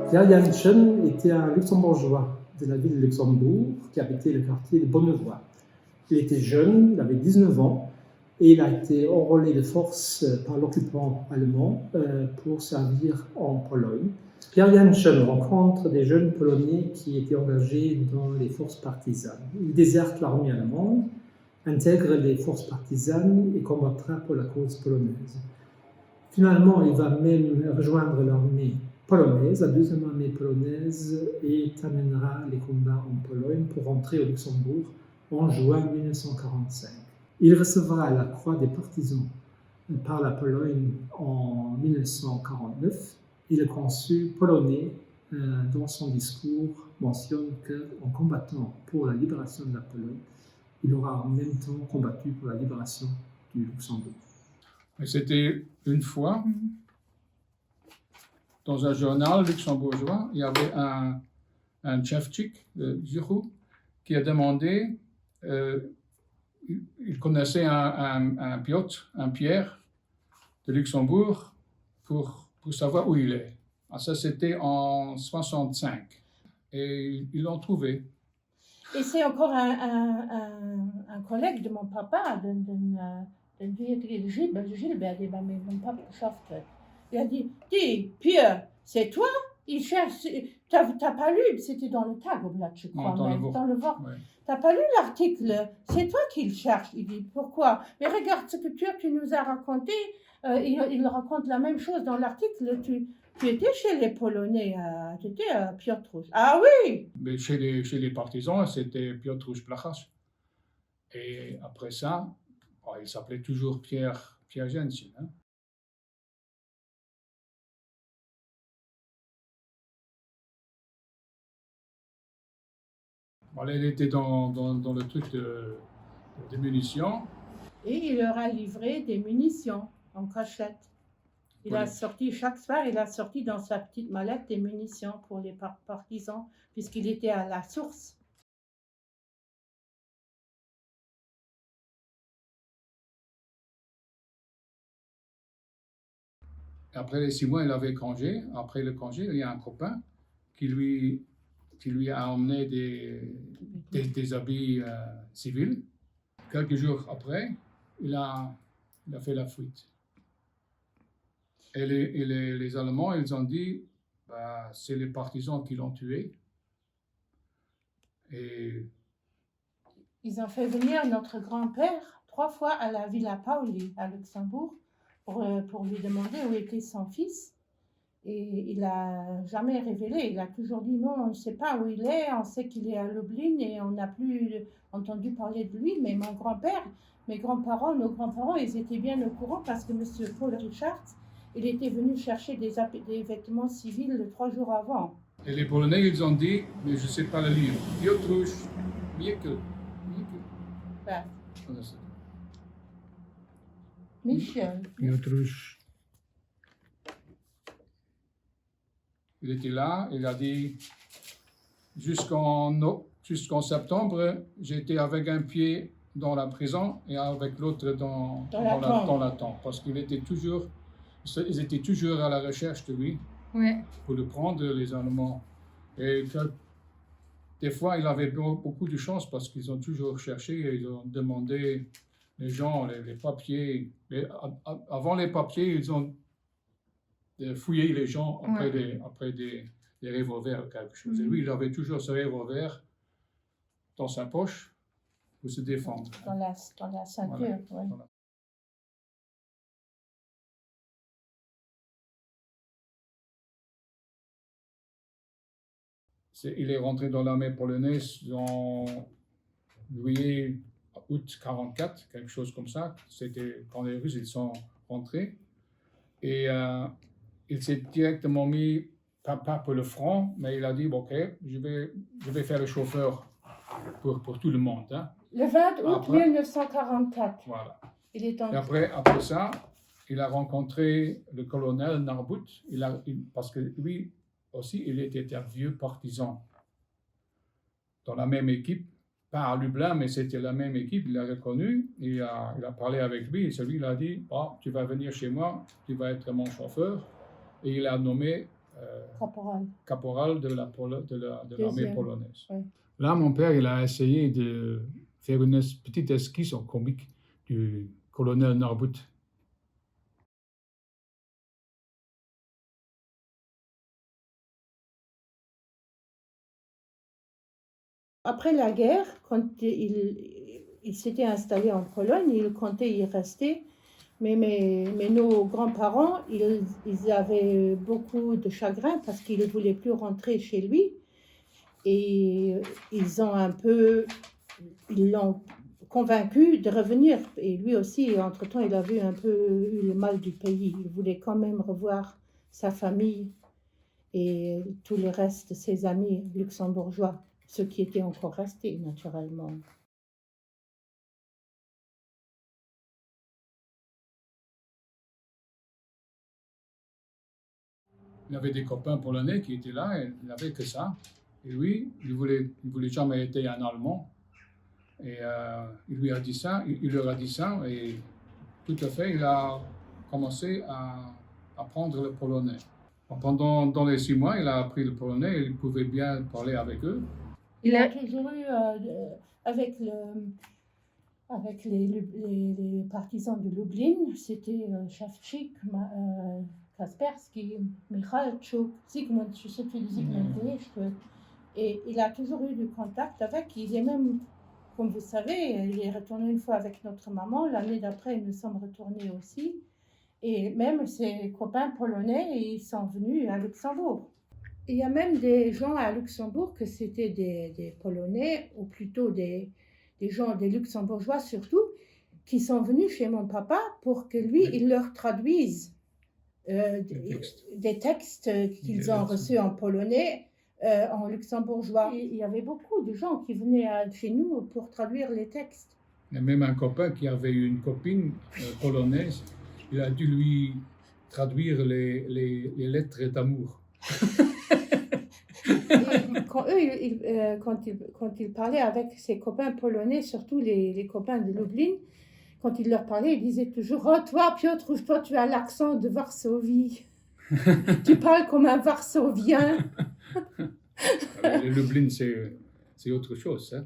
Pierre Janssen était un luxembourgeois de la ville de Luxembourg qui habitait le quartier de Bonnevoie. Il était jeune, il avait 19 ans, et il a été enrôlé de force par l'occupant allemand pour servir en Pologne. Pierre Janssen rencontre des jeunes Polonais qui étaient engagés dans les forces partisanes. Il déserte l'armée allemande, intègre les forces partisanes et combattra pour la cause polonaise. Finalement, il va même rejoindre l'armée polonaise, la deuxième armée polonaise, et terminera les combats en Pologne pour rentrer au Luxembourg en juin 1945. Il recevra la Croix des partisans par la Pologne en 1949 et le consul polonais, dans son discours, mentionne qu'en combattant pour la libération de la Pologne, il aura en même temps combattu pour la libération du Luxembourg. C'était une fois, dans un journal luxembourgeois, il y avait un Tchevtchik, Giroud, qui a demandé, il connaissait un Piotr, un Pierre de Luxembourg, pour savoir où il est. Alors ça, c'était en 65. Et ils l'ont trouvé. Et c'est encore un collègue de mon papa, Gilbert, die bei mir mit dem Papa geschafft hat. Il a dit, Pierre, c'est toi? Il cherche, t'as pas lu, c'était dans le Tageblatt, je crois, Non, dans le Wort. Ouais. T'as pas lu l'article, c'est toi qui le cherche. Il dit, pourquoi? Mais regarde ce que tu nous as raconté, il raconte la même chose dans l'article, tu étais chez les Polonais, tu étais à Piotrów. Ah oui! Mais chez les partisans, c'était Piotrów Blachacz. Et après ça, il s'appelait toujours Pierre Janssen. Hein. Voilà, il était dans le truc de munitions. Et il leur a livré des munitions en cachette. Il a sorti, chaque soir, il a sorti dans sa petite mallette des munitions pour les partisans, puisqu'il était à la source. Après les 6 mois, il avait congé. Après le congé, il y a un copain qui lui a emmené des habits civils. Quelques jours après, il a fait la fuite. Et les Allemands, ils ont dit, c'est les partisans qui l'ont tué. Et ils ont fait venir notre grand-père 3 fois à la Villa Pauli, à Luxembourg, pour lui demander où était son fils. Et il n'a jamais révélé. Il a toujours dit non, on ne sait pas où il est, on sait qu'il est à Lublin et on n'a plus entendu parler de lui. Mais mon grand-père, nos grands-parents, ils étaient bien au courant parce que M. Paul Richards, il était venu chercher des vêtements civils 3 jours avant. Et les Polonais, ils ont dit, mais je ne sais pas le lire, Piotrusz Michel. Michel. Piotrusz. Il était là, il a dit, jusqu'en septembre, j'étais avec un pied dans la prison et avec l'autre dans la tombe. Parce qu'ils étaient toujours à la recherche de lui, ouais, pour le prendre, les Allemands. Et des fois, il avait beaucoup de chance parce qu'ils ont toujours cherché et ils ont demandé les gens, les papiers. Mais avant les papiers, ils ont fouillé les gens après des revolvers ou quelque chose. Et lui, il avait toujours ce revolver dans sa poche pour se défendre. Dans la ceinture, voilà. Ouais. Il est rentré dans l'armée polonaise en juillet, août 1944, quelque chose comme ça. C'était quand les Russes ils sont rentrés. Et il s'est directement mis, pas pour le front, mais il a dit, ok, je vais faire le chauffeur pour tout le monde. Hein. Le 20 août 1944. Voilà. Il est en... Et après ça, il a rencontré le colonel Narbut, parce que lui aussi, il était un vieux partisan dans la même équipe, pas à Lublin, mais c'était la même équipe, il l'a reconnu, il a parlé avec lui, et celui il a dit, tu vas venir chez moi, tu vas être mon chauffeur, et il a nommé caporal de l'armée Deuxième. polonaise. Ouais. Là, mon père, il a essayé de faire une petite esquisse en comique du colonel Narbuth. Après la guerre, quand il s'était installé en Pologne, il comptait y rester. Mais nos grands-parents, ils avaient beaucoup de chagrin parce qu'ils ne voulaient plus rentrer chez lui. Et ils l'ont convaincu de revenir. Et lui aussi, entre-temps, il avait un peu eu le mal du pays. Il voulait quand même revoir sa famille et tout le reste de ses amis luxembourgeois, ceux qui étaient encore restés, naturellement. Il avait des copains polonais qui étaient là, et il n'avait que ça. Et lui, il voulait jamais être un Allemand. Et il leur a dit ça, et tout à fait, il a commencé à apprendre le polonais. Dans les 6 mois, il a appris le polonais, et il pouvait bien parler avec eux. Il a toujours eu, avec les partisans de Lublin, c'était Szewczyk, Kaspersky, Michalczuk, Zygmunt, je sais plus Zygmunt, et il a toujours eu du contact avec. Il est même, comme vous savez, il est retourné une fois avec notre maman. L'année d'après, nous sommes retournés aussi. Et même ses copains polonais, ils sont venus à Luxembourg. Il y a même des gens à Luxembourg que c'était des Polonais, ou plutôt des gens, des Luxembourgeois surtout, qui sont venus chez mon papa pour que lui, il leur traduise des textes qu'ils ont reçus en polonais, en luxembourgeois. Il y avait beaucoup de gens qui venaient chez nous pour traduire les textes. Il y a même un copain qui avait une copine polonaise. Il a dû lui traduire les lettres d'amour. Quand il parlait avec ses copains polonais, surtout les copains de Lublin, quand il leur parlait, il disait toujours « Oh, toi, Piotr, toi, tu as l'accent de Varsovie. Tu parles comme un Varsovien. » Le Lublin, c'est autre chose. Hein.